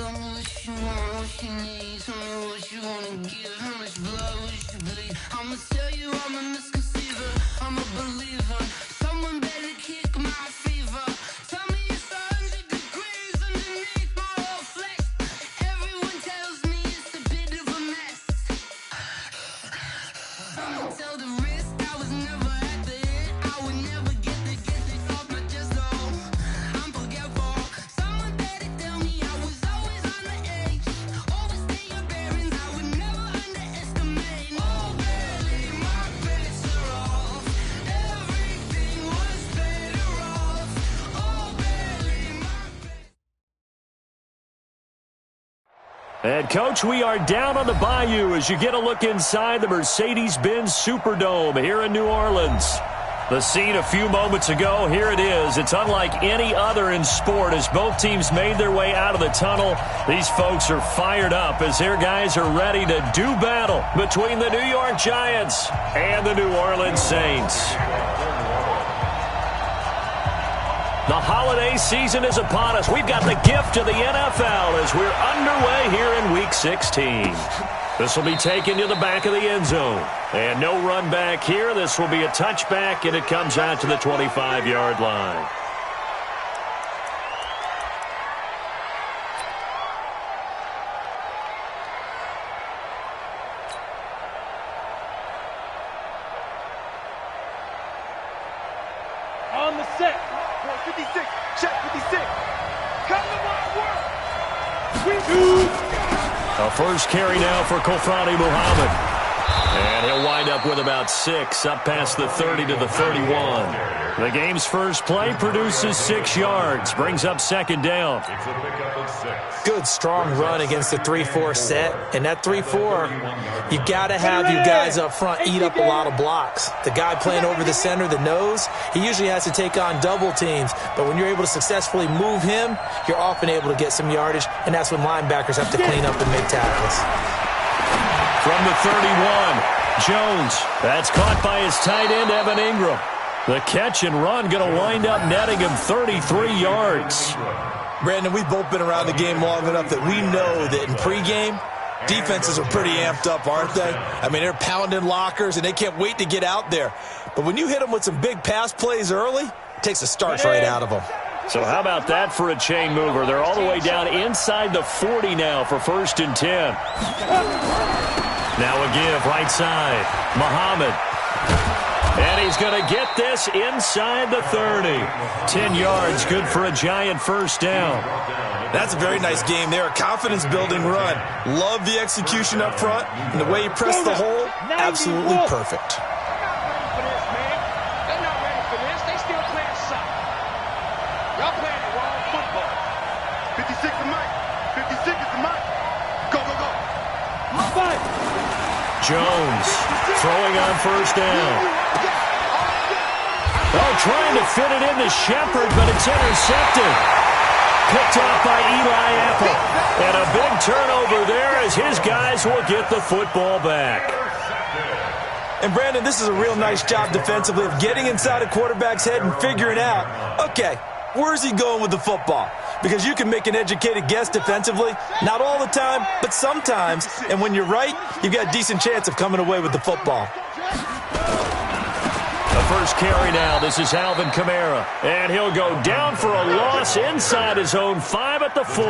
Tell me what you want, what you need. Tell me what you wanna give. How much blood would you bleed? I'ma tell you I'm a misconceiver. I'm a believer. Someone better kick my fever. Tell me it's 100 degrees underneath my whole flesh. Everyone tells me it's a bit of a mess. I'ma tell the risk I was never at the end. I would never get this off my chest. Oh, I'm forgetful. Someone better tell me I was always on the edge. Overstay your bearings, I would never underestimate. Oh, barely my bets are off. Everything was better off. Oh, barely my bets. And, Coach, we are down on the bayou as you get a look inside the Mercedes-Benz Superdome here in New Orleans. The scene a few moments ago, here it is. It's unlike any other in sport as both teams made their way out of the tunnel. These folks are fired up as their guys are ready to do battle between the New York Giants and the New Orleans Saints. The holiday season is upon us. We've got the gift of the NFL as we're underway here in Week 16. This will be taken to the back of the end zone. And no run back here. This will be a touchback, and it comes out to the 25-yard line. On the set. 56. Check 56. Come to my work. A first carry now for Kofrani Muhammad. And he'll wind up with about 6, up past the 30 to the 31. The game's first play produces 6 yards, brings up second down. Good, strong run against the 3-4 set. And that 3-4, you got to have your guys up front eat up a lot of blocks. The guy playing over the center, the nose, he usually has to take on double teams. But when you're able to successfully move him, you're often able to get some yardage, and that's when linebackers have to clean up and make tackles. From the 31, Jones. That's caught by his tight end, Evan Ingram. The catch and run going to wind up netting him 33 yards. Brandon, we've both been around the game long enough that we know that in pregame, defenses are pretty amped up, aren't they? I mean, they're pounding lockers, and they can't wait to get out there. But when you hit them with some big pass plays early, it takes the starch right out of them. So how about that for a chain mover? They're all the way down inside the 40 now for 1st and 10. Now a give right side. Muhammad. And he's going to get this inside the 30. 10 yards, good for a Giant first down. That's a very nice game there. A confidence-building run. Love the execution up front. And the way he pressed the hole, absolutely perfect. They're not ready for this. They still playing soccer. Y'all playing the wrong football. 56 is Mike. 56 is Mike. Go, go, go. Jones throwing on first down. Oh, trying to fit it into Shepard, but it's intercepted. Picked off by Eli Apple. And a big turnover there as his guys will get the football back. And, Brandon, this is a real nice job defensively of getting inside a quarterback's head and figuring out, okay, where's he going with the football? Because you can make an educated guess defensively. Not all the time, but sometimes. And when you're right, you've got a decent chance of coming away with the football. The first carry now. This is Alvin Kamara. And he'll go down for a loss inside his own 5 at the 4.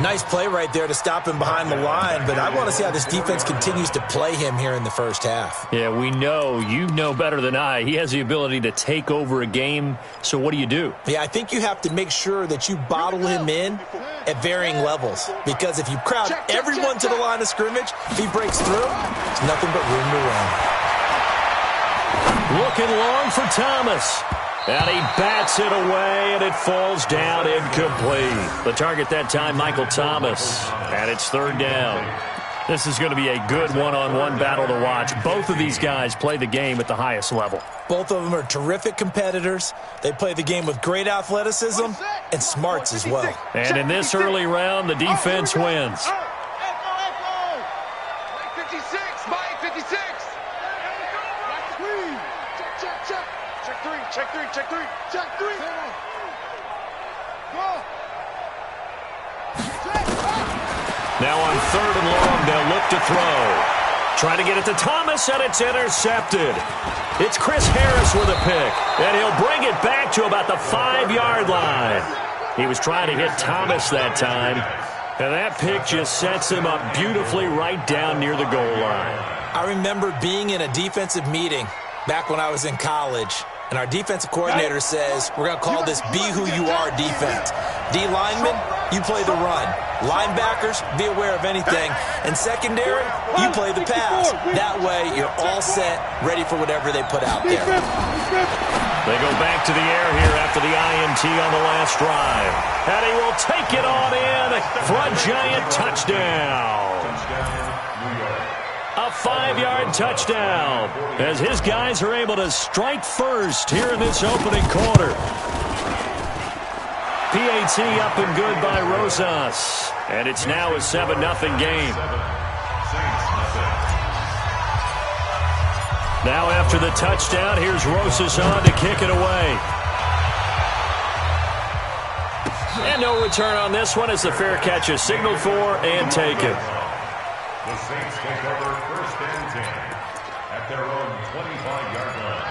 Nice play right there to stop him behind the line, but I want to see how this defense continues to play him here in the first half. Yeah, we know. You know better than I. He has the ability to take over a game, so what do you do? Yeah, I think you have to make sure that you bottle him in at varying levels, because if you crowd everyone to the line of scrimmage, if he breaks through, there's nothing but room to run. Looking long for Thomas. And he bats it away, and it falls down incomplete. The target that time, Michael Thomas. And it's 3rd down. This is going to be a good one-on-one battle to watch. Both of these guys play the game at the highest level. Both of them are terrific competitors. They play the game with great athleticism and smarts as well. And in this early round, the defense wins. 56, Mike, 56. Check three. Check three. Go. Now on 3rd and long, they'll look to throw. Trying to get it to Thomas, and it's intercepted. It's Chris Harris with a pick, and he'll bring it back to about the 5-yard line. He was trying to hit Thomas that time, and that pick just sets him up beautifully right down near the goal line. I remember being in a defensive meeting back when I was in college, and our defensive coordinator says, we're going to call this Be Who You Are defense. D linemen, you play the run. Linebackers, be aware of anything. And secondary, you play the pass. That way, you're all set, ready for whatever they put out there. They go back to the air here after the INT on the last drive. And he will take it on in for a Giant touchdown. A 5-yard touchdown as his guys are able to strike first here in this opening quarter. PAT up and good by Rosas. And it's now a 7-0 game. Now after the touchdown, here's Rosas on to kick it away. And no return on this one as the fair catch is signaled for and taken. The Saints take over 1st and 10 at their own 25-yard line.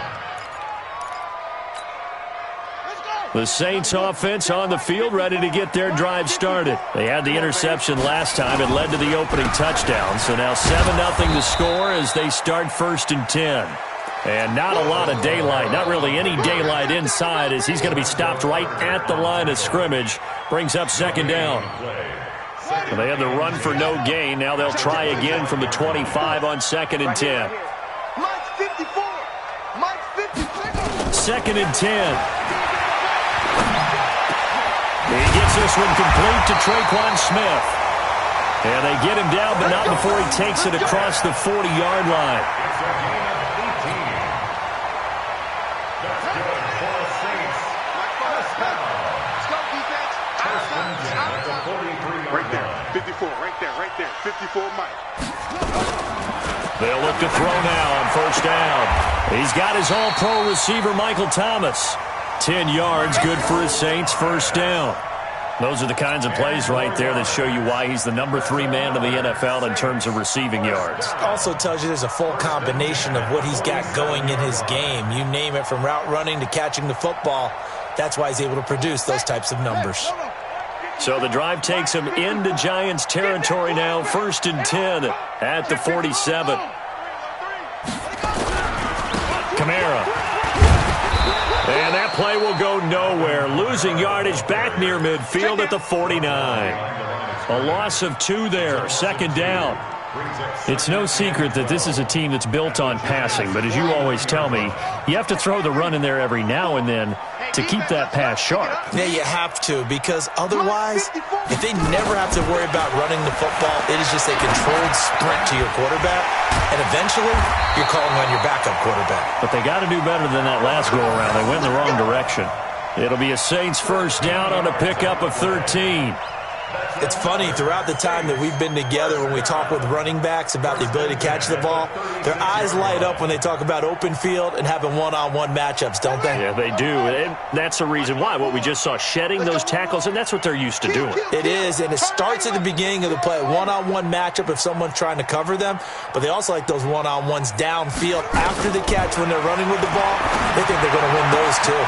The Saints offense on the field ready to get their drive started. They had the interception last time. It led to the opening touchdown. So now 7-0 to score as they start 1st and 10. And not a lot of daylight, not really any daylight inside as he's going to be stopped right at the line of scrimmage. Brings up 2nd down. Well, they had the run for no gain. Now they'll try again from the 25 on 2nd and 10. Mike's 54. Mike's 56. 2nd and 10. He gets this one complete to Traquan Smith. And they get him down, but not before he takes it across the 40-yard line. Right there. 54 Mike. They'll look to throw now on 1st down. He's got his all-pro receiver, Michael Thomas. 10 yards, good for his Saints, 1st down. Those are the kinds of plays right there that show you why he's the number 3 man in the NFL in terms of receiving yards. Also tells you there's a full combination of what he's got going in his game. You name it, from route running to catching the football. That's why he's able to produce those types of numbers. So the drive takes him into Giants territory now, 1st and 10 at the 47. Kamara. And that play will go nowhere. Losing yardage back near midfield at the 49. A loss of 2 there, 2nd down. It's no secret that this is a team that's built on passing, but as you always tell me, you have to throw the run in there every now and then to keep that pass sharp. Yeah, you have to, because otherwise, if they never have to worry about running the football, it is just a controlled sprint to your quarterback, and eventually, you're calling on your backup quarterback. But they got to do better than that last go-around. They went in the wrong direction. It'll be a Saints 1st down on a pickup of 13. It's funny, throughout the time that we've been together, when we talk with running backs about the ability to catch the ball, their eyes light up when they talk about open field and having one-on-one matchups, don't they? Yeah, they do. And that's the reason why. What we just saw, shedding those tackles, and that's what they're used to doing. It is, and it starts at the beginning of the play, one-on-one matchup if someone's trying to cover them, but they also like those one-on-ones downfield after the catch when they're running with the ball. They think they're going to win those, too.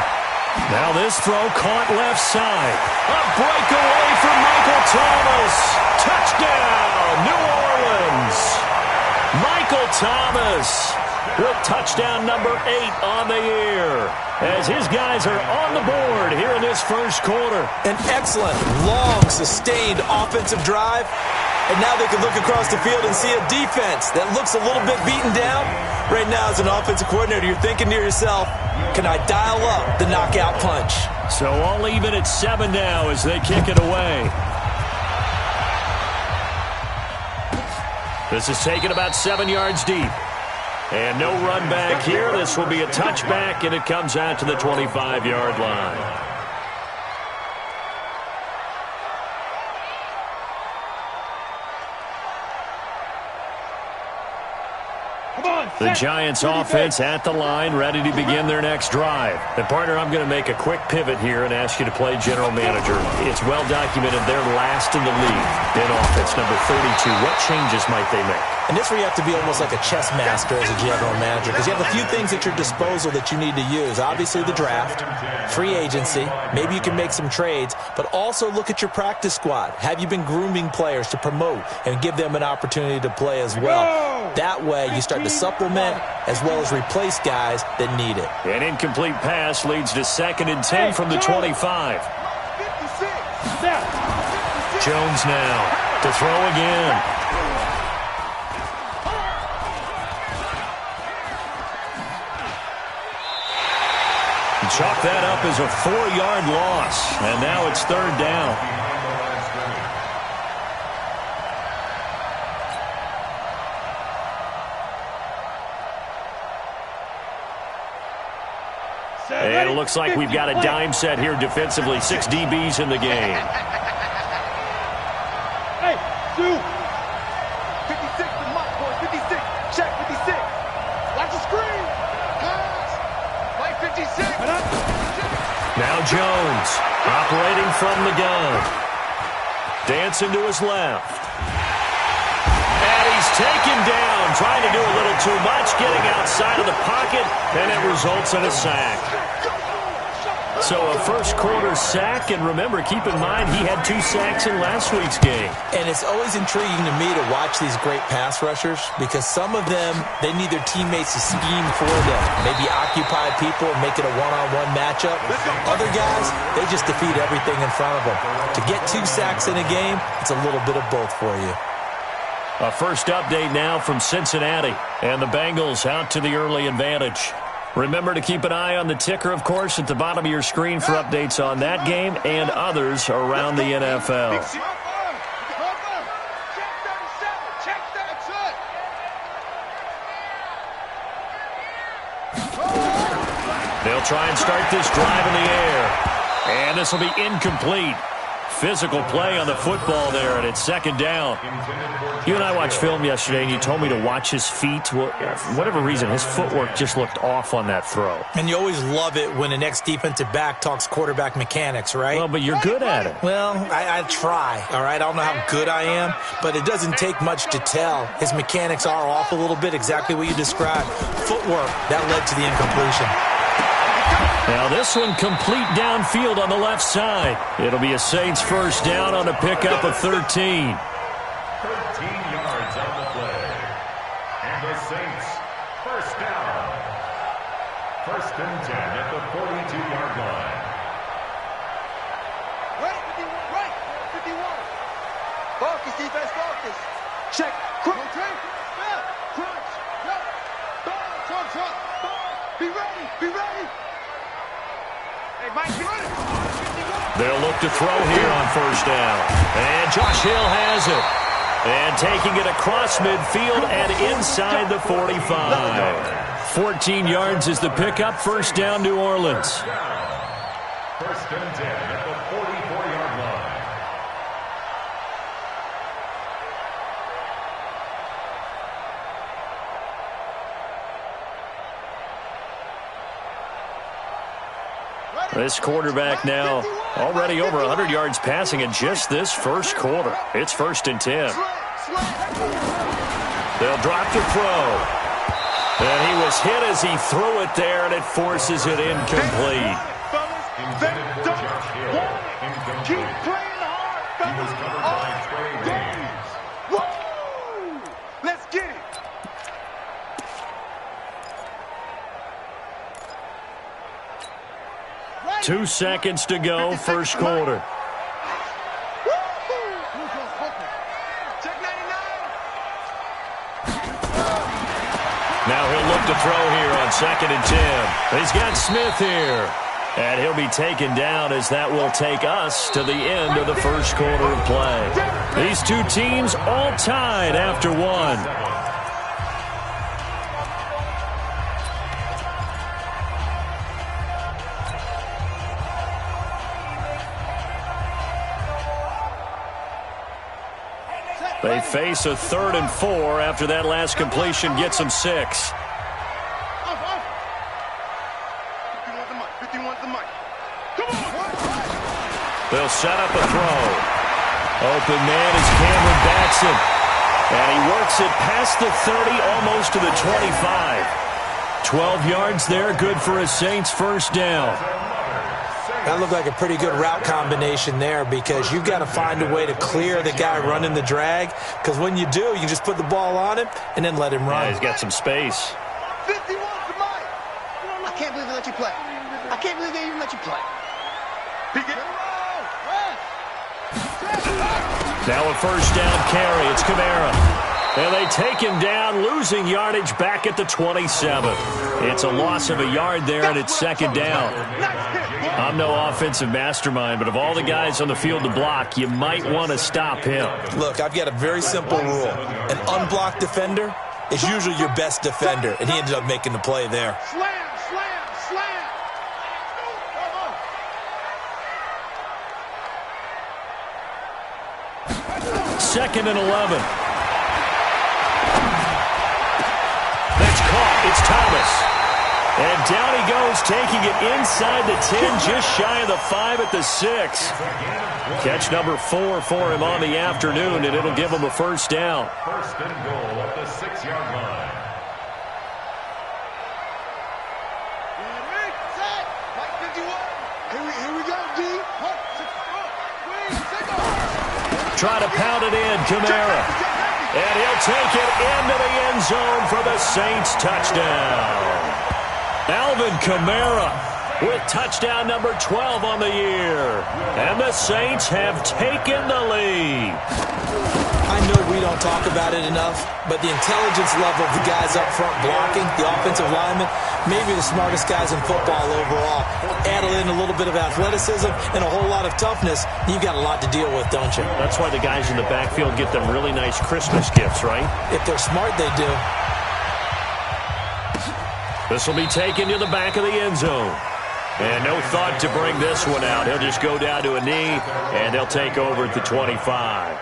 Now this throw caught left side. A breakaway from Michael Thomas. Touchdown, New Orleans. Michael Thomas with touchdown number 8 on the year as his guys are on the board here in this 1st quarter. An excellent, long, sustained offensive drive. And now they can look across the field and see a defense that looks a little bit beaten down. Right now, as an offensive coordinator, you're thinking to yourself, can I dial up the knockout punch? So all even at 7 now as they kick it away. This is taken about 7 yards deep. And no run back here. This will be a touchback, and it comes out to the 25-yard line. The Giants offense at the line, ready to begin their next drive. And, partner, I'm going to make a quick pivot here and ask you to play general manager. It's well documented they're last in the league in offense, number 32. What changes might they make? And this is where you have to be almost like a chess master as a general manager, because you have a few things at your disposal that you need to use. Obviously, the draft, free agency, maybe you can make some trades, but also look at your practice squad. Have you been grooming players to promote and give them an opportunity to play as well? That way, you start to supplement as well as replace guys that need it. An incomplete pass leads to 2nd and 10 from the 25. Jones now to throw again. Chalk that up as a 4-yard loss, and now it's 3rd down. And it looks like we've got a dime set here defensively. 6 DBs in the game. Hey, Sue. 56 to Mike, boy. 56. Check 56. Watch the screen. Play 56. Now Jones operating from the gun. Dancing to his left. And he's taken down, trying to do a little too much, getting outside of the pocket, and it results in a sack. So a first-quarter sack, and remember, keep in mind, he had 2 sacks in last week's game. And it's always intriguing to me to watch these great pass rushers, because some of them, they need their teammates to scheme for them, maybe occupy people and make it a one-on-one matchup. Other guys, they just defeat everything in front of them. To get 2 sacks in a game, it's a little bit of both for you. A first update now from Cincinnati, and the Bengals out to the early advantage. Remember to keep an eye on the ticker, of course, at the bottom of your screen for updates on that game and others around the NFL. They'll try and start this drive in the air, and this will be incomplete. Physical play on the football there, and it's 2nd down. You and I watched film yesterday, and you told me to watch his feet. Well, for whatever reason, his footwork just looked off on that throw. And you always love it when the next defensive back talks quarterback mechanics, right? Well, but you're good at it. Well, I try, all right? I don't know how good I am, but it doesn't take much to tell. His mechanics are off a little bit, exactly what you described. Footwork, that led to the incompletion. Now this one complete downfield on the left side. It'll be a Saints first down on a pickup of 13. 13 yards on the play. And the Saints first down. 1st and 10 at the 42-yard line. Right, 51, right, 51. Focus, defense, focus. Check, crunch, crunch, front, be ready, be ready. Hey, Mike, be ready. They'll look to throw here on first down. And Josh Hill has it. And taking it across midfield and inside the 45. 14 yards is the pickup. First down, New Orleans. 1st and 10 at the 44-yard line. This quarterback now already over 100 yards passing in just this first quarter. It's 1st and 10. They'll drop to throw. And he was hit as he threw it there, and it forces it incomplete. Keep playing hard, fellas. Let's get it. Right. 2 seconds to go, first quarter. Now he'll look to throw here on 2nd and 10. He's got Smith here. And he'll be taken down as that will take us to the end of the first quarter of play. These two teams all tied after one. They face a 3rd and 4 after that last completion gets them 6. 51's the mic. Come on. They'll set up a throw. Open man is Cameron Batson. And he works it past the 30, almost to the 25. 12 yards there, good for a Saints first down. That looked like a pretty good route combination there because you've got to find a way to clear the guy running the drag, because when you do, you can just put the ball on him and then let him run. Yeah, he's got some space. 51's the mic. I can't believe they let you play. I can't believe they even let you play. Now a first down carry. It's Kamara. And they take him down, losing yardage back at the 27. It's a loss of a yard there, and it's second down. I'm no offensive mastermind, but of all the guys on the field to block, you might want to stop him. Look, I've got a very simple rule. An unblocked defender is usually your best defender, and he ended up making the play there. Slam, slam, slam. Second and 11. That's caught. It's Thomas. And down he goes, taking it inside the 10, just shy of the 5 at the 6. Catch number 4 for him on the afternoon, and it'll give him a first down. First and goal at the 6-yard line. Here we go, D. Try to pound it in, Kamara. And he'll take it into the end zone for the Saints touchdown. Alvin Kamara with touchdown number 12 on the year. And the Saints have taken the lead. I know we don't talk about it enough, but the intelligence level of the guys up front blocking, the offensive linemen, maybe the smartest guys in football overall. Add in a little bit of athleticism and a whole lot of toughness, you've got a lot to deal with, don't you? That's why the guys in the backfield get them really nice Christmas gifts, right? If they're smart, they do. This will be taken to the back of the end zone. And no thought to bring this one out. He'll just go down to a knee, and they'll take over at the 25.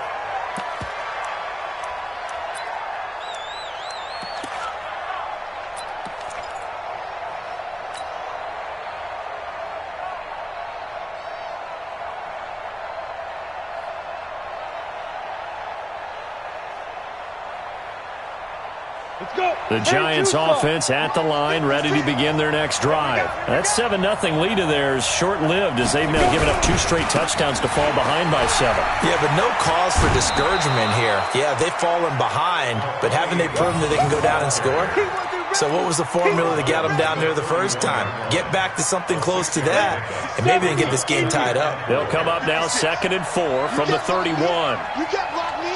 The Giants offense at the line, ready to begin their next drive. That 7-0 lead of theirs short-lived as they've now given up 2 straight touchdowns to fall behind by 7. Yeah, but no cause for discouragement here. Yeah, they've fallen behind, but haven't they proven that they can go down and score? So what was the formula that got them down there the first time? Get back to something close to that, and maybe they can get this game tied up. They'll come up now 2nd and 4 from the 31. You can't block me.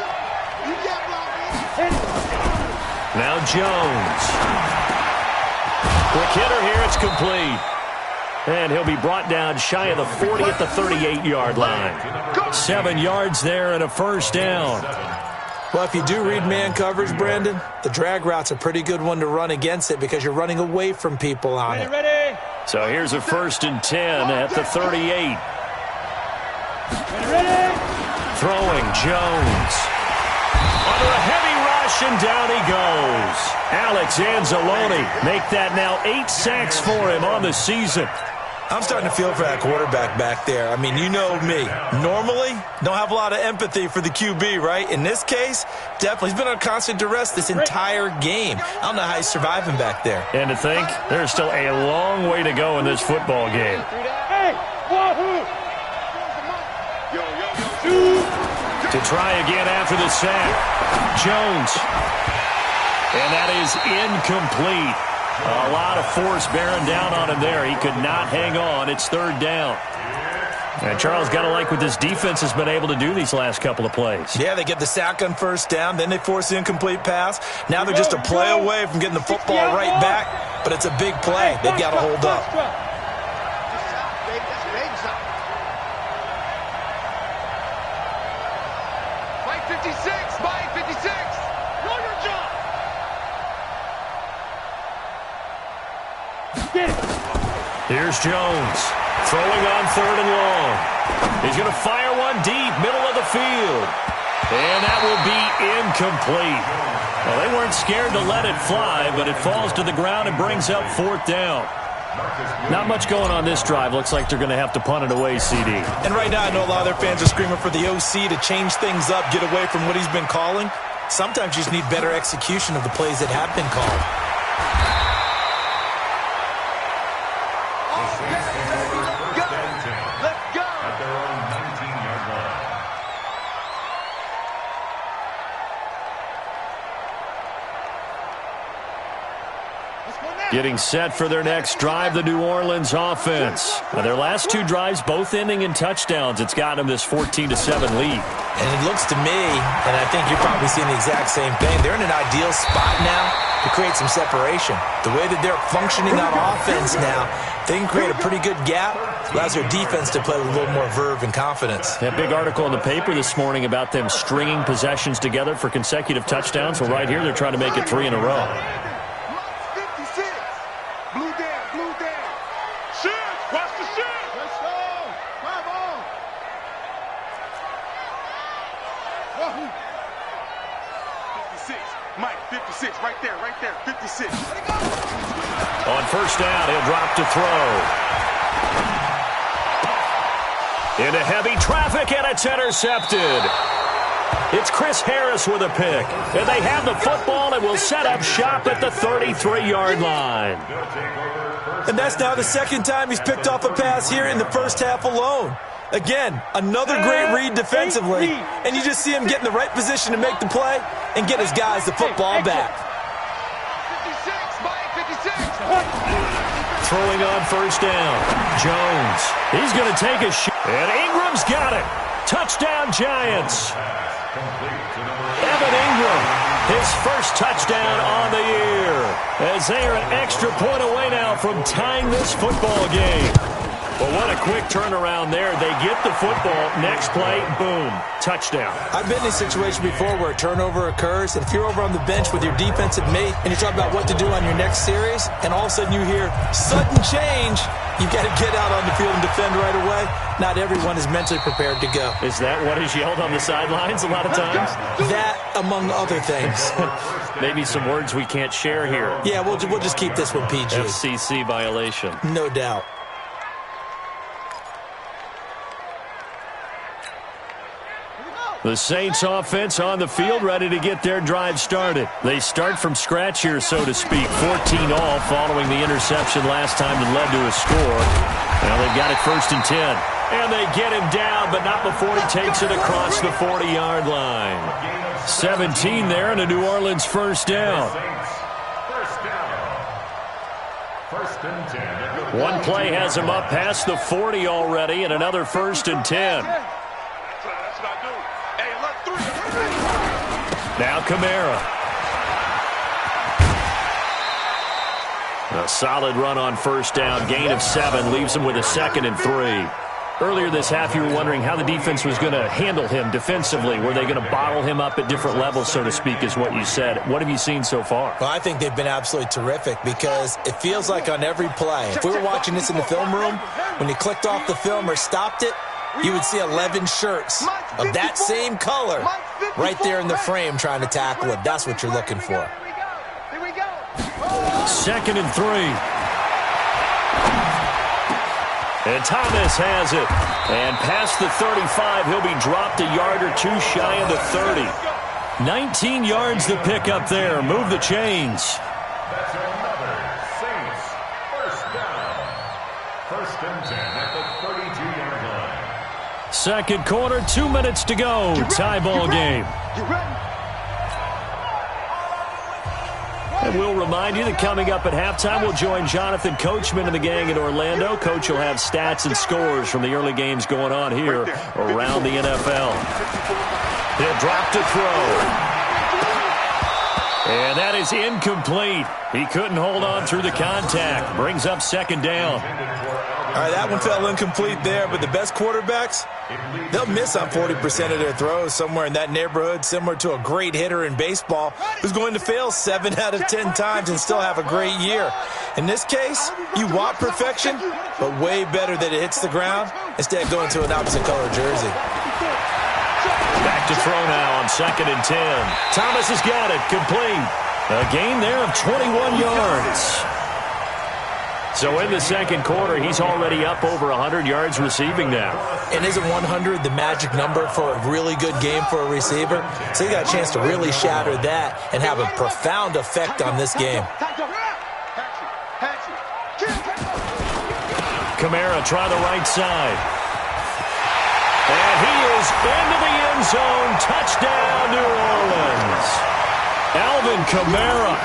You can't block me. Now Jones. Quick hitter here, it's complete. And he'll be brought down shy of the 40 at the 38-yard line. 7 yards there and a first down. Well, if you do read man coverage, Brandon, the drag route's a pretty good one to run against it because you're running away from people on it. Ready. So here's a 1st and 10 at the 38. Ready. Throwing Jones. Under a heavy rush, and down he goes. Alex Anzalone make that now 8 sacks for him on the season. I'm starting to feel for that quarterback back there. I mean, you know me. Normally, don't have a lot of empathy for the QB, right? In this case, definitely. He's been on constant duress this entire game. I don't know how he's surviving back there. And to think, there's still a long way to go in this football game. Hey, wahoo! To try again after the sack. Jones. And that is incomplete. A lot of force bearing down on him there. He could not hang on. It's 3rd down. And Charles, got to like what this defense has been able to do these last couple of plays. Yeah, they get the sack on 1st down, then they force the incomplete pass. Now they're just a play away from getting the football right back, but it's a big play. They've got to hold up. Here's Jones, throwing on 3rd and long. He's going to fire one deep, middle of the field. And that will be incomplete. Well, they weren't scared to let it fly, but it falls to the ground and brings up 4th down. Not much going on this drive. Looks like they're going to have to punt it away, CD. And right now I know a lot of their fans are screaming for the OC to change things up, get away from what he's been calling. Sometimes you just need better execution of the plays that have been called. Let's go. At their own 19-yard line. Getting set for their next drive, the New Orleans offense. Now, their last two drives, both ending in touchdowns. It's gotten them this 14-7 lead. And it looks to me, and I think you're probably seeing the exact same thing, they're in an ideal spot now to create some separation. The way that they're functioning on offense now, they can create a pretty good gap. Allows their defense to play with a little more verve and confidence. That big article in the paper this morning about them stringing possessions together for consecutive touchdowns. Well, right here, they're trying to make it 3 in a row. Right there, 56. On first down, he'll drop to throw. Into heavy traffic, and it's intercepted. It's Chris Harris with a pick. And they have the football and will set up shop at the 33-yard line. And that's now the second time he's picked off a pass here in the first half alone. Again, another great read defensively, and you just see him get in the right position to make the play and get his guys the football back. 56. Throwing on first down. Jones. He's going to take a shot. And Ingram's got it. Touchdown, Giants. Evan Ingram, his first touchdown on the year. As they are an extra point away now from tying this football game. Well, what a quick turnaround there. They get the football. Next play, boom, touchdown. I've been in a situation before where a turnover occurs, and if you're over on the bench with your defensive mate and you're talking about what to do on your next series, and all of a sudden you hear sudden change, you've got to get out on the field and defend right away. Not everyone is mentally prepared to go. Is that what is yelled on the sidelines a lot of times? That, among other things. Maybe some words we can't share here. Yeah, we'll just keep this one PG. FCC violation. No doubt. The Saints offense on the field, ready to get their drive started. They start from scratch here, so to speak. 14 all following the interception last time that led to a score. Now they've got it 1st and 10. And they get him down, but not before he takes it across the 40-yard line. 17 there and a New Orleans first down. One play has him up past the 40 already, and another 1st and 10. Now Kamara. A solid run on first down. Gain of 7 leaves him with a 2nd and 3. Earlier this half, you were wondering how the defense was going to handle him defensively. Were they going to bottle him up at different levels, so to speak, is what you said. What have you seen so far? Well, I think they've been absolutely terrific because it feels like on every play, if we were watching this in the film room, when you clicked off the film or stopped it, you would see 11 shirts of that same color right there in the frame trying to tackle him. That's what you're looking for. Here we go. 2nd and 3. And Thomas has it. And past the 35, he'll be dropped a yard or two shy of the 30. 19 yards to pick up there. Move the chains. That's another Saints first down. 1st and 10 at the 32-yard line. Second quarter, 2 minutes to go. Tie ball game. And we'll remind you that coming up at halftime, we'll join Jonathan Coachman and the gang in Orlando. Coach will have stats and scores from the early games going on here around the NFL. He'll drop to throw. And that is incomplete. He couldn't hold on through the contact. Brings up 2nd down. All right, that one fell incomplete there, but the best quarterbacks, they'll miss on 40% of their throws, somewhere in that neighborhood, similar to a great hitter in baseball who's going to fail 7 out of 10 times and still have a great year. In this case, you want perfection, but way better that it hits the ground instead of going to an opposite color jersey. Back to throw now on 2nd and 10. Thomas has got it, complete. A gain there of 21 yards. So in the second quarter, he's already up over 100 yards receiving now. And isn't 100 the magic number for a really good game for a receiver? So he got a chance to really shatter that and have a profound effect on this game. Kamara try the right side. And he is into the end zone. Touchdown, New Orleans. Alvin Kamara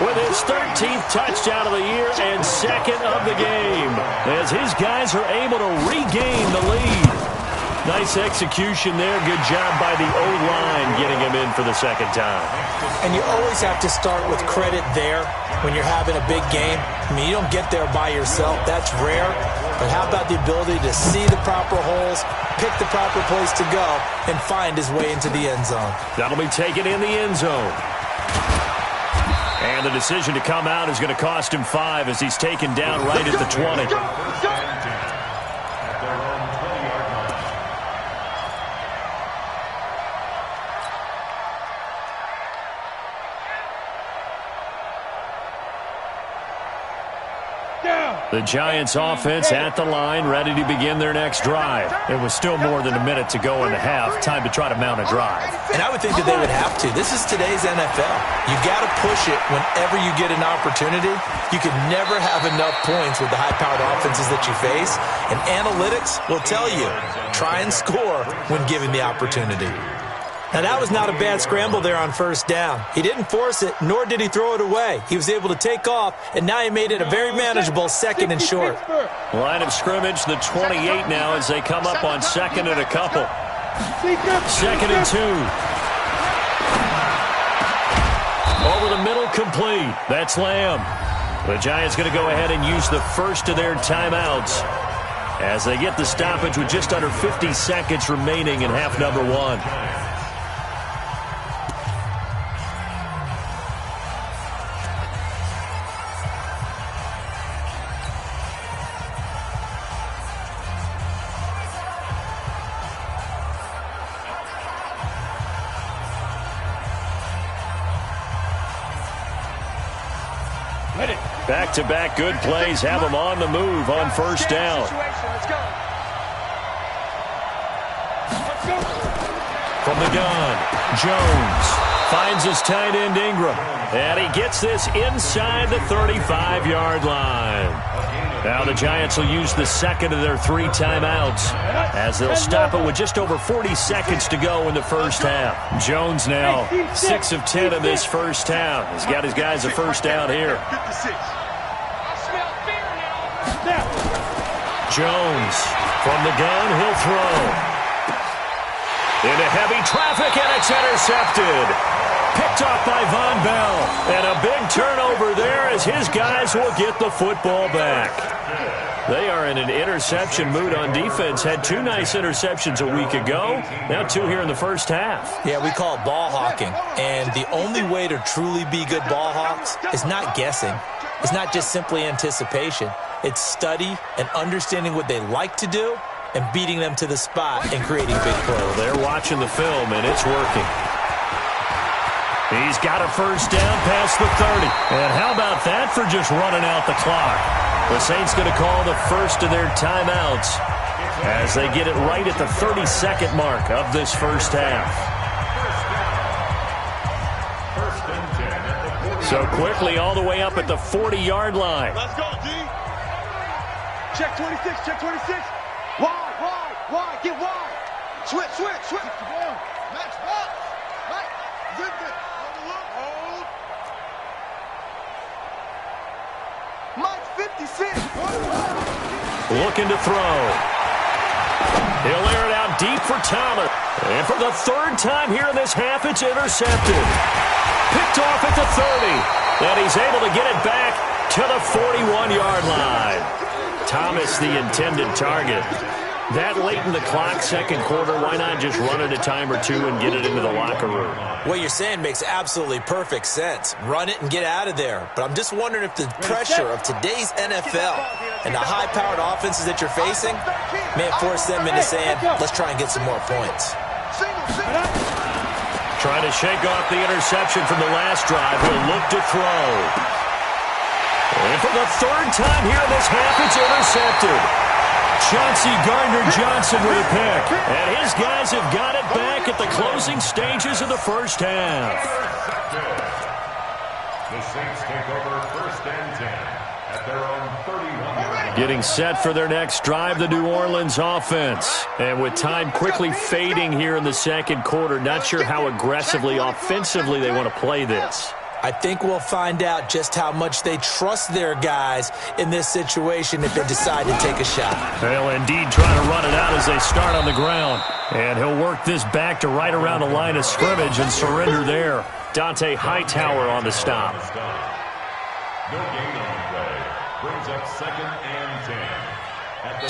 with his 13th touchdown of the year and second of the game as his guys are able to regain the lead. Nice execution there. Good job by the O-line getting him in for the second time. And you always have to start with credit there when you're having a big game. I mean, you don't get there by yourself. That's rare. But how about the ability to see the proper holes, pick the proper place to go, and find his way into the end zone? That'll be taken in the end zone. And the decision to come out is going to cost him 5 as he's taken down right at the 20. The Giants offense at the line, ready to begin their next drive. It was still more than a minute to go in the half. Time to try to mount a drive. And I would think that they would have to. This is today's NFL. You got to push it whenever you get an opportunity. You can never have enough points with the high-powered offenses that you face. And analytics will tell you, try and score when given the opportunity. Now, that was not a bad scramble there on first down. He didn't force it, nor did he throw it away. He was able to take off, and now he made it a very manageable second and short. Line of scrimmage, the 28 now as they come up on second and a couple. Second and 2. Over the middle, complete. That's Lamb. The Giants going to go ahead and use the first of their timeouts as they get the stoppage with just under 50 seconds remaining in half number 1. Back-to-back good plays have them on the move on first down. From the gun, Jones finds his tight end Ingram. And he gets this inside the 35-yard line. Now the Giants will use the second of their 3 timeouts as they'll stop it with just over 40 seconds to go in the first half. Jones now 6 of 10 in this first half. He's got his guys a first down here. Jones from the gun, he'll throw. Into heavy traffic, and it's intercepted. Picked off by Von Bell. And a big turnover there as his guys will get the football back. They are in an interception mood on defense. Had 2 nice interceptions a week ago. Now 2 here in the first half. Yeah, we call it ball hawking. And the only way to truly be good ball hawks is not guessing. It's not just simply anticipation. It's study and understanding what they like to do and beating them to the spot and creating big plays. They're watching the film, and it's working. He's got a first down past the 30. And how about that for just running out the clock? The Saints going to call the first of their timeouts as they get it right at the 32nd mark of this first half. So quickly all the way up at the 40-yard line. Let's go, D. Check 26, check 26. Wide, get wide. Switch. Max box. Right. Good. Hold. Mike 56. Looking to throw. He'll air it out deep for Thomas. And for the 3rd time here in this half, it's intercepted. Picked off at the 30. And he's able to get it back to the 41-yard line. Thomas, the intended target. That late in the clock, second quarter, why not just run it a time or 2 and get it into the locker room? What you're saying makes absolutely perfect sense. Run it and get out of there. But I'm just wondering if the pressure of today's NFL and the high-powered offenses that you're facing may force them into saying, let's try and get some more points. Trying to shake off the interception from the last drive. He'll look to throw. And for the third time here in this half, it's intercepted. Chauncey Gardner-Johnson with a pick. And his guys have got it back at the closing stages of the first half. The Saints take over 1st and 10 at their own 31-yard line. Getting set for their next drive, the New Orleans offense. And with time quickly fading here in the second quarter, not sure how aggressively, offensively they want to play this. I think we'll find out just how much they trust their guys in this situation if they decide to take a shot. They'll indeed try to run it out as they start on the ground. And he'll work this back to right around the line of scrimmage and surrender there. Dante Hightower on the stop. No gain on the play. Brings up 2nd and 10.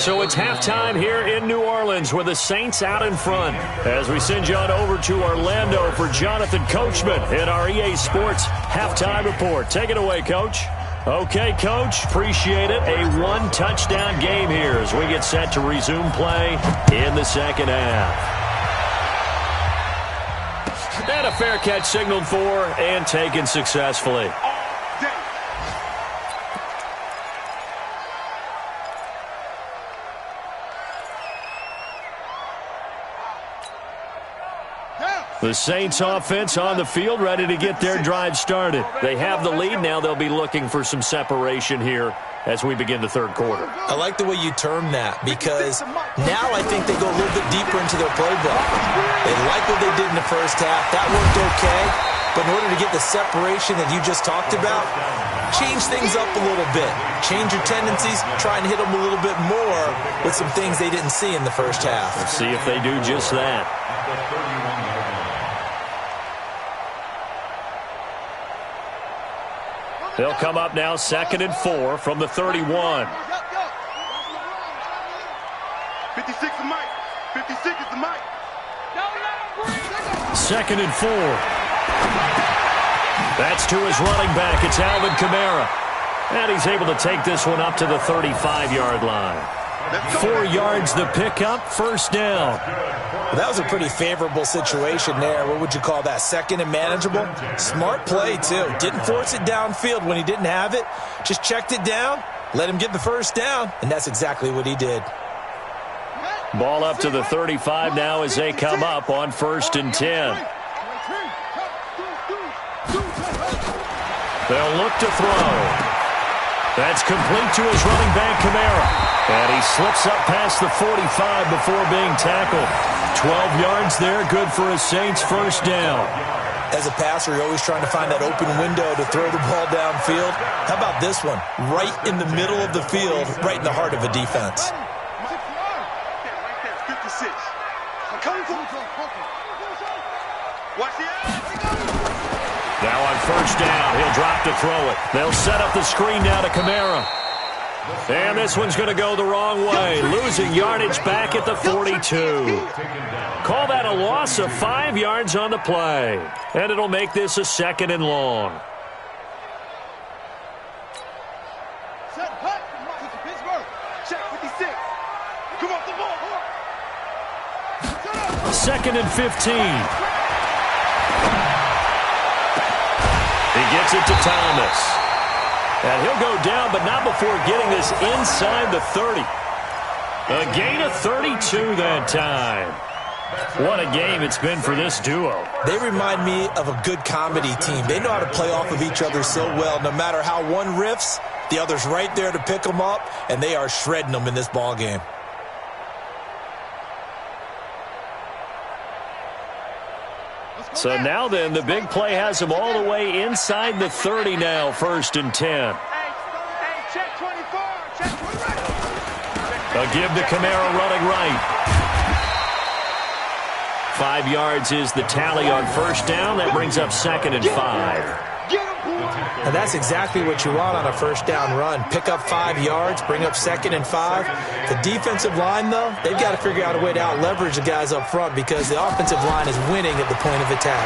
So it's halftime here in New Orleans with the Saints out in front. As we send you on over to Orlando for Jonathan Coachman in our EA Sports Halftime Report. Take it away, Coach. Okay, Coach, appreciate it. A one-touchdown game here as we get set to resume play in the second half. And a fair catch signaled for and taken successfully. The Saints offense on the field, ready to get their drive started. They have the lead. Now they'll be looking for some separation here as we begin the third quarter. I like the way you term that because now I think they go a little bit deeper into their playbook. They like what they did in the first half. That worked okay. But in order to get the separation that you just talked about, change things up a little bit. Change your tendencies. Try and hit them a little bit more with some things they didn't see in the first half. Let's see if they do just that. They'll come up now 2nd and 4 from the 31. 56 is Mike. 56 is the Mike. 2nd and 4. That's to his running back. It's Alvin Kamara. And he's able to take this one up to the 35-yard line. 4 yards the pickup, first down. Well, that was a pretty favorable situation there. What would you call that? Second and manageable? Smart play, too. Didn't force it downfield when he didn't have it. Just checked it down, let him get the first down, and that's exactly what he did. Ball up to the 35 now as they come up on 1st and 10. They'll look to throw. That's complete to his running back, Kamara. And he slips up past the 45 before being tackled. 12 yards there, good for a Saints first down. As a passer, you're always trying to find that open window to throw the ball downfield. How about this one? Right in the middle of the field, right in the heart of a defense. Right there, 56. I'm coming for him. Watch the Now on first down, he'll drop to throw it. They'll set up the screen now to Kamara. And this one's going to go the wrong way. Losing yardage back at the 42. Call that a loss of 5 yards on the play. And it'll make this a 2nd and long. Set, hut, Pittsburgh. Check 56. Come off the ball. 2nd and 15. He gets it to Thomas. And he'll go down, but not before getting this inside the 30. A gain of 32 that time. What a game it's been for this duo. They remind me of a good comedy team. They know how to play off of each other so well. No matter how one riffs, the other's right there to pick them up, and they are shredding them in this ball game. So now then, the big play has him all the way inside the 30 now, 1st and 10. Hey, check 24. Check 24. A give to Kamara running right. 5 yards is the tally on first down. That brings up 2nd and 5. And that's exactly what you want on a first down run. Pick up 5 yards, bring up 2nd and 5. The defensive line, though, they've got to figure out a way to out-leverage the guys up front because the offensive line is winning at the point of attack.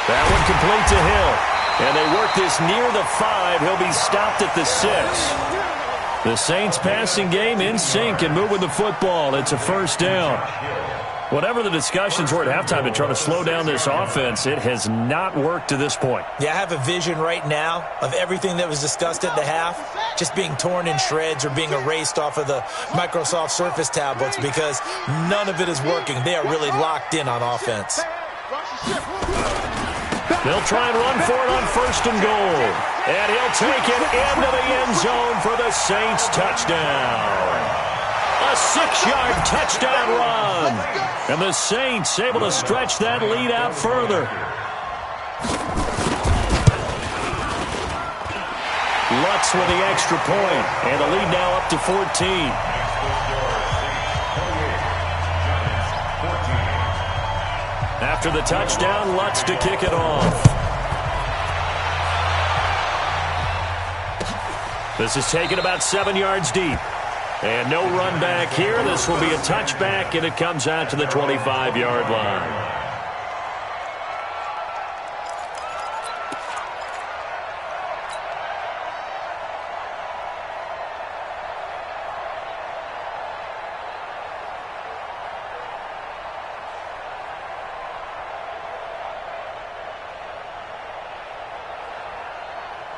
That one complete to Hill. And they work this near the 5. He'll be stopped at the 6. The Saints passing game in sync and moving the football. It's a first down. Whatever the discussions were at halftime to try to slow down this offense, it has not worked to this point. Yeah, I have a vision right now of everything that was discussed at the half just being torn in shreds or being erased off of the Microsoft Surface tablets because none of it is working. They are really locked in on offense. They'll try and run for it on 1st and goal. And he'll take it into the end zone for the Saints touchdown. A 6-yard touchdown run. And the Saints able to stretch that lead out further. Lutz with the extra point, and the lead now up to 14. After the touchdown, Lutz to kick it off. This is taken about 7 yards deep. And no run back here. This will be a touchback, and it comes out to the 25-yard line.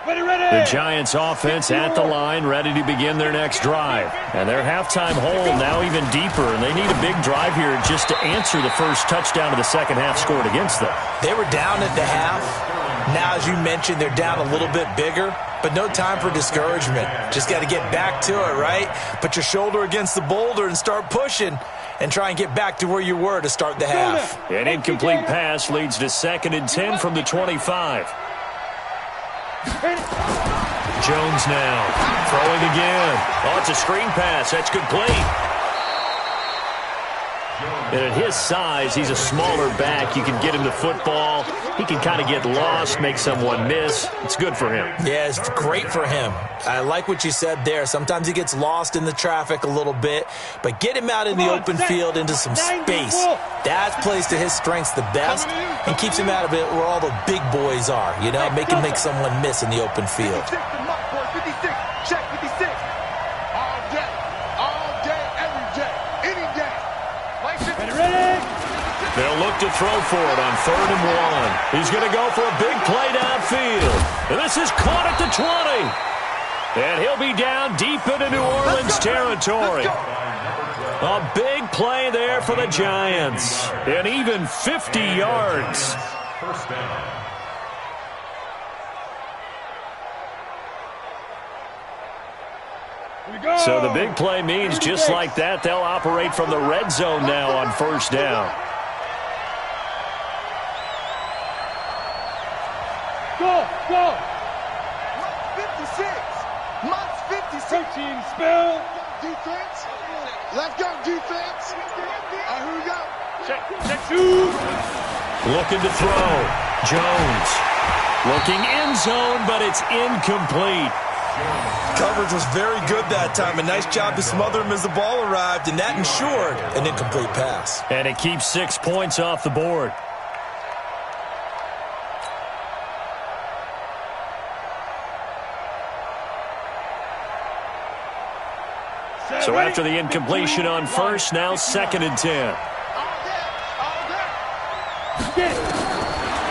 The Giants offense at the line, ready to begin their next drive. And their halftime hole now even deeper, and they need a big drive here just to answer the first touchdown of the second half scored against them. They were down at the half. Now, as you mentioned, they're down a little bit bigger, but no time for discouragement. Just got to get back to it, right? Put your shoulder against the boulder and start pushing and try and get back to where you were to start the half. An incomplete pass leads to 2nd and 10 from the 25. Jones now throwing again. Oh, it's a screen pass. That's complete. And at his size, he's a smaller back. You can get him the football. He can kind of get lost, make someone miss. It's good for him. Yeah, it's great for him. I like what you said there. Sometimes he gets lost in the traffic a little bit, but get him out in the open field into some space. That plays to his strengths the best and keeps him out of it where all the big boys are, you know, make him make someone miss in the open field. 56, check 56. All day, every day, any day. They'll look to throw for it on 3rd and 1. He's going to go for a big play downfield. And this is caught at the 20. And he'll be down deep into New Orleans territory. A big play there for the Giants. And even 50 yards. First down. So the big play means just like that, they'll operate from the red zone now on 1st down. Go! 56. Mott's 56. Team spell. Defense. Let's go, defense. All right, here we go. Check 2. Looking to throw. Jones. Looking end zone, but it's incomplete. Coverage was very good that time. A nice job to smother him as the ball arrived, and that ensured an incomplete pass. And it keeps 6 points off the board. So after the incompletion on 1st, now 2nd and 10.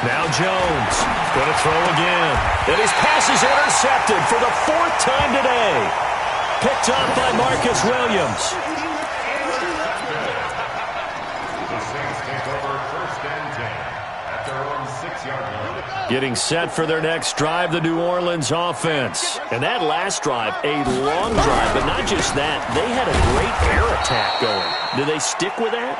Now Jones going to throw again. And his pass is intercepted for the 4th time today. Picked up by Marcus Williams. The Saints take over 1st and 10 at their own 6-yard line. Getting set for their next drive, the New Orleans offense. And that last drive, a long drive, but not just that. They had a great air attack going. Do they stick with that?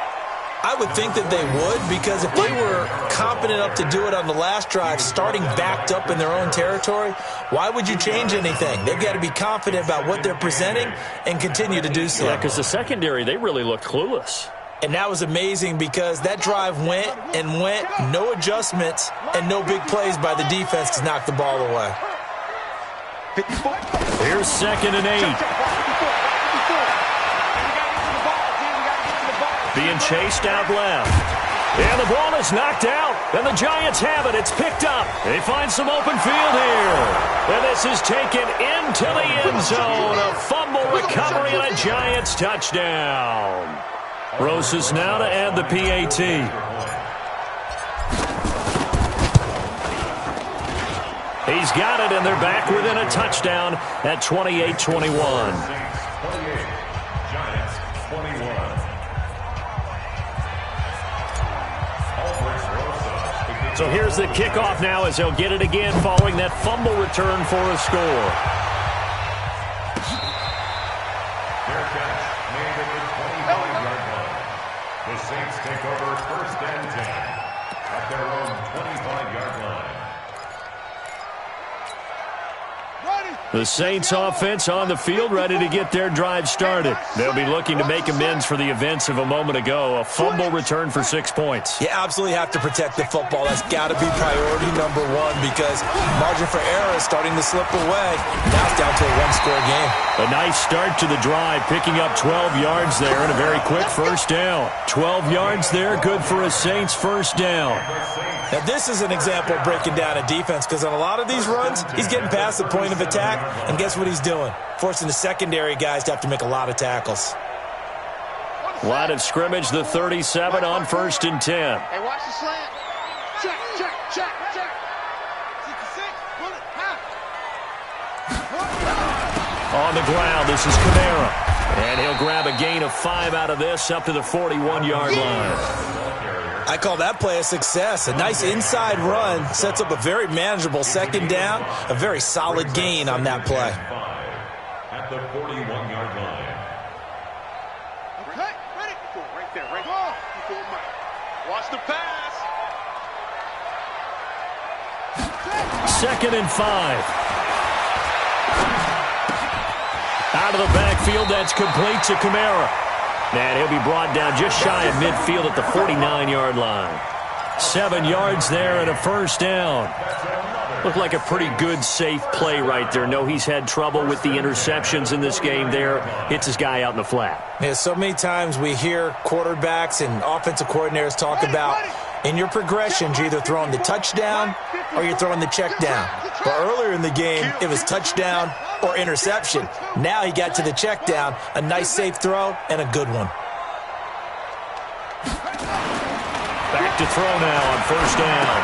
I would think that they would, because if they were confident enough to do it on the last drive, starting backed up in their own territory, why would you change anything? They've got to be confident about what they're presenting and continue to do so. Yeah, because the secondary, they really looked clueless. And that was amazing because that drive went, no adjustments, and no big plays by the defense to knock the ball away. Here's 2nd and 8. Being chased out left. And the ball is knocked out. And the Giants have it. It's picked up. They find some open field here. And this is taken into the end zone. A fumble recovery and a Giants touchdown. Rosas now to add the PAT. He's got it, and they're back within a touchdown at 28-21. Giants 21. So here's the kickoff now as he'll get it again following that fumble return for a score. Fair catch made at the 25-yard line. The Saints take over 1st and 10 at their own 25-yard line. The Saints offense on the field, ready to get their drive started. They'll be looking to make amends for the events of a moment ago. A fumble return for 6 points. You absolutely have to protect the football. That's got to be priority number one because margin for error is starting to slip away. Now it's down to a one-score game. A nice start to the drive, picking up 12 yards there and a very quick first down. 12 yards there, good for a Saints first down. Now, this is an example of breaking down a defense because on a lot of these runs, he's getting past the point of attack, and guess what he's doing? Forcing the secondary guys to have to make a lot of tackles. Line of scrimmage, the 37 on 1st and 10. Hey, watch the slant. Check, check, check, check. 66, put it, half. On the ground, this is Kamara. And he'll grab a gain of 5 out of this up to the 41-yard line. I call that play a success. A nice inside run sets up a very manageable second down, a very solid gain on that play. At the 41-yard line. Okay, ready? Right there, right there. Before Mike. Watch the pass. 2nd and 5. Out of the backfield, that's complete to Kamara. And he'll be brought down just shy of midfield at the 49-yard line. 7 yards there and a first down. Looked like a pretty good, safe play right there. No, he's had trouble with the interceptions in this game there. Hits his guy out in the flat. Yeah, so many times we hear quarterbacks and offensive coordinators talk about in your progressions, you're either throwing the touchdown or you're throwing the check down. But earlier in the game, it was touchdown or interception. Now he got to the check down, a nice safe throw, and a good one. Back to throw now on first down.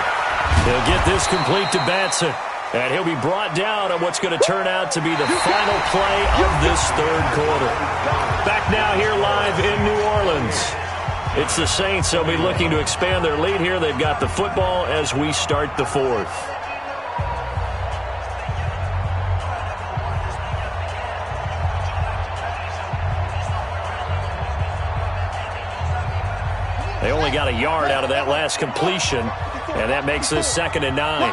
He'll get this complete to Batson. And he'll be brought down on what's going to turn out to be the final play of this third quarter. Back now here live in New Orleans. It's the Saints. They'll be looking to expand their lead here. They've got the football as we start the fourth. They only got a yard out of that last completion, and that makes this 2nd and 9.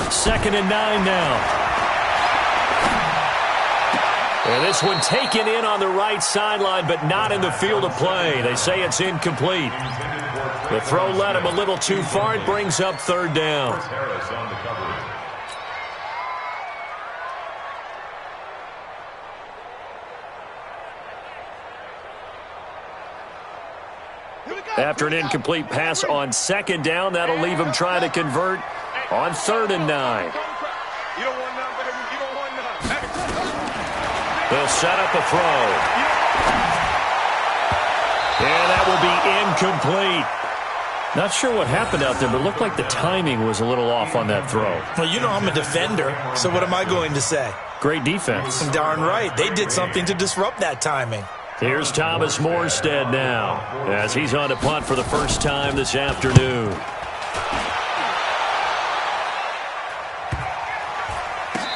2nd and 9 now. And this one taken in on the right sideline, but not in the field of play. They say it's incomplete. The throw led him a little too far. It brings up 3rd down. After an incomplete pass on 2nd down, that'll leave him trying to convert on 3rd and 9. You don't want none, baby. You don't want none. They'll set up a throw. And that will be incomplete. Not sure what happened out there, but it looked like the timing was a little off on that throw. Well, you know I'm a defender, so what am I going to say? Great defense. Darn right. They did something to disrupt that timing. Here's Thomas Morstead now as he's on to punt for the first time this afternoon.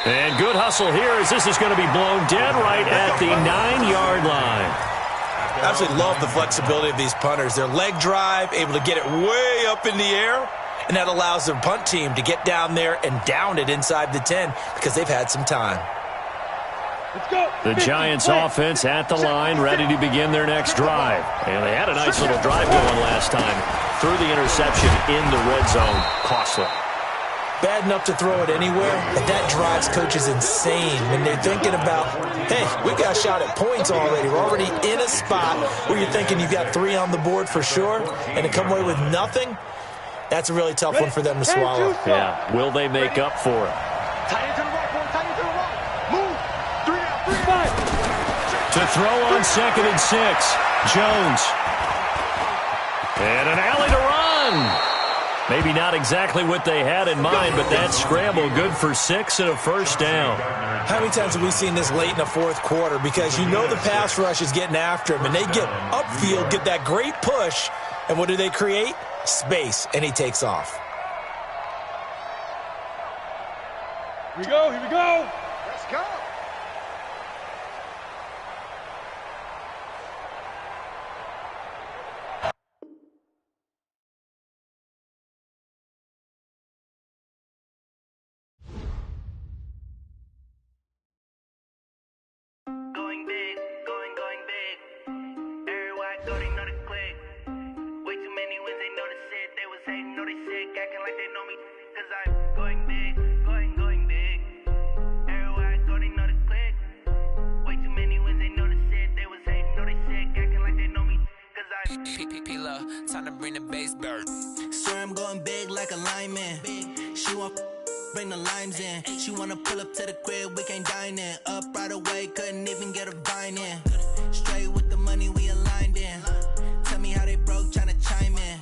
And good hustle here as this is going to be blown dead right at the 9-yard line. I absolutely love the flexibility of these punters. Their leg drive, able to get it way up in the air, and that allows their punt team to get down there and down it inside the 10 because they've had some time. The Giants offense at the line, ready to begin their next drive. And they had a nice little drive going last time. Threw the interception in the red zone. Costly. Bad enough to throw it anywhere, but that drives coaches insane when they're thinking about, hey, we got a shot at points already. We're already in a spot where you're thinking you've got 3 on the board for sure, and to come away with nothing, that's a really tough one for them to swallow. Yeah, will they make up for it? Tight end to the right, boy. Tight end to the right. Move. 3 out, 3 out. To throw on 2nd and 6. Jones. And an alley to run. Maybe not exactly what they had in mind, but that scramble good for 6 and a first down. How many times have we seen this late in the fourth quarter? Because you know the pass rush is getting after him, and they get upfield, get that great push, and what do they create? Space, and he takes off. Here we go, here we go. Let's go. Going big, going big. Everywhere I go, they know the click. Way too many wins, they know the shit. They was hating, know they sick, acting like they know me. Cause I'm going big, going big. Everywhere I go, they know the click. Way too many wins, they know the shit. They was hating, know they sick, acting like they know me. Cause I'm P-P-P-Love, time to bring the bass bird. Swear I'm going big like a lineman. She want bring the limes in. She wanna pull up to the crib, we can't dine in. Up right away, couldn't even get a vine in. Straight with the money we aligned in. Tell me how they broke, tryna chime in.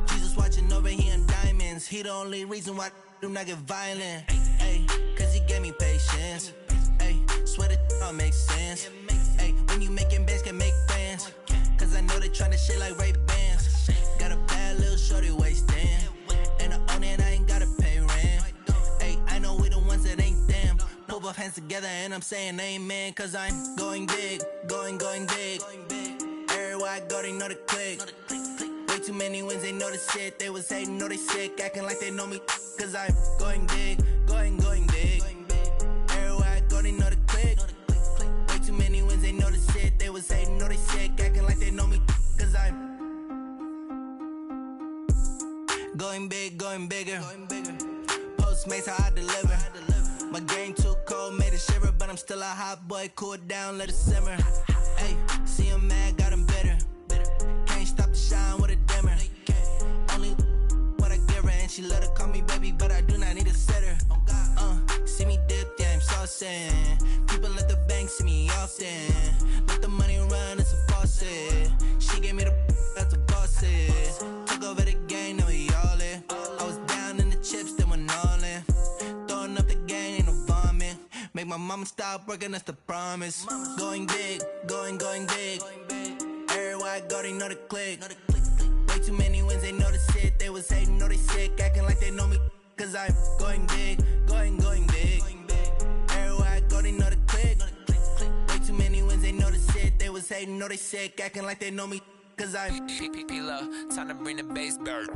Jesus watching over here in diamonds. He the only reason why I do not get violent. Ay, cause he gave me patience. Ay, swear that all makes sense. Ay, when you making bands, can make friends. Cause I know they tryna shit like Ray-Bans. Got a bad little shorty wasting. And I own it, I ain't gotta pay rent. I know we the ones that ain't them. Put both hands together and I'm saying amen. Cause I'm going big, going big. Everywhere I go, they know the click. Way too many wins, they know the shit. They was hating, know they sick, acting like they know me. Cause I'm going big, going big. Everywhere I go, they know the click. Way too many wins, they know the shit. They was hating, know they sick, acting like they know me. Cause I'm going big, going bigger. Postmates how I deliver. My game too cold, made it shiver, but I'm still a hot boy. Cool down, let it simmer. Hey, see him mad, got him bitter. Can't stop the shine with a dimmer. Only what I give her, and she let her call me baby, but I do not need a sitter. See me dip, yeah, I'm saucing. People at the bank see me often. Let the money run, it's a faucet. She gave me the that's a faucet. Took over the game, now we all in. I was down in the chips, then went all in. Throwing up the game, ain't no vomit. Make my mama stop working, that's the promise. Going big, going big. Everywhere I go, they know the click. Way too many wins, they know the shit. They was hating, know they sick, acting like they know me. Cause I'm going big, going big. Everywhere I go, they know the click. Way too many wins, they know the shit. They was hating, know they sick, acting like they know me. Cause I'm P-P-P-Love, time to bring the bass bird.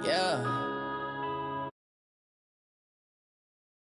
Yeah.